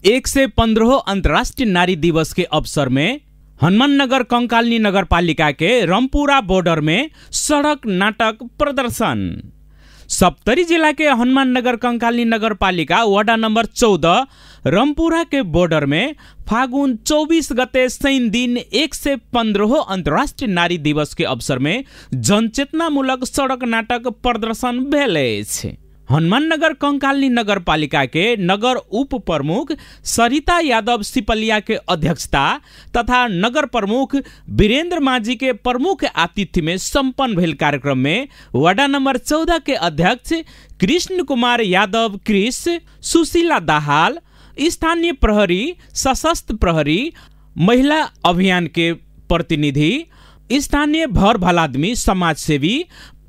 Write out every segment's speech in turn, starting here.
115 अंतर्राष्ट्रीय नारी दिवस के अवसर में हनुमाननगर कंकालनी नगरपालिका के रमपुरा बॉर्डर में सड़क नाटक प्रदर्शन। सप्तरी जिला के हनुमाननगर कंकालनी नगरपालिका वार्ड नंबर 14 रमपुरा के बॉर्डर में फागुन 24 गते शनि दिन 115 अंतर्राष्ट्रीय नारी दिवस के अवसर में जनचेतनामूलक सड़क नाटक प्रदर्शन भेल अछि। हनुमाननगर कंकालनी नगरपालिका के नगर उप प्रमुख सरिता यादव सिपलिया के अध्यक्षता तथा नगर प्रमुख वीरेंद्र माझी के प्रमुख आतिथ्य में संपन्न भेल कार्यक्रम में वार्ड नंबर 14 के अध्यक्ष कृष्ण कुमार यादव क्रिस, सुशीला दाहाल, स्थानीय प्रहरी, सशस्त्र प्रहरी, महिला अभियान के प्रतिनिधि, स्थानीय भर भलादमी समाज सेवी,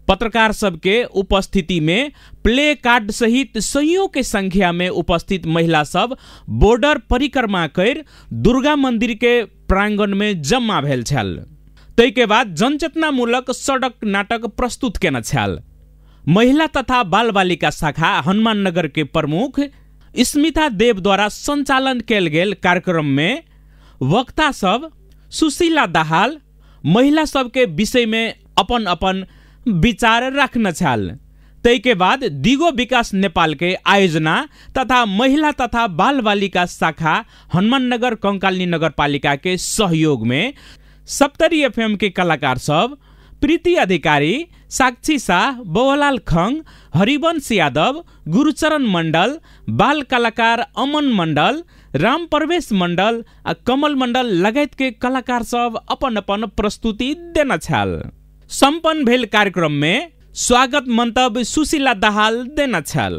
पत्रकार सबके उपस्थिति में प्ले कार्ड सहित सहियों के संख्या में उपस्थित महिला सब बॉर्डर परिक्रमा कर दुर्गा मंदिर के प्रांगण में जमा भेल छल। तै के बाद जनचेतनामूलक सड़क नाटक प्रस्तुत केना छल। महिला तथा बाल बालिका शाखा हनुमाननगर के प्रमुख स्मिता देव द्वारा संचालन कैल गेल कार्यक्रम में वक्ता सब सुशीला दाहाल महिला सब के विषय में अपन अपन विचार रखना छल। तै के बाद दिगो विकास नेपाल के आयोजना तथा महिला तथा बाल बालिका शाखा हनुमाननगर कंकालनी नगरपालिका के सहयोग में सप्तरी एफएम के कलाकार सब प्रीति अधिकारी, साक्षी शाह, बवलाल खंग, हरिवंश यादव, गुरुचरण मंडल, बाल कलाकार अमन मंडल, राम प्रवेश मंडल आ कमल मंडल लगायत के कलाकार सब अपन अपन प्रस्तुति देना छल। संपन्न भेल कार्यक्रम में स्वागत मंतव्य सुशीला दाहाल देना छल।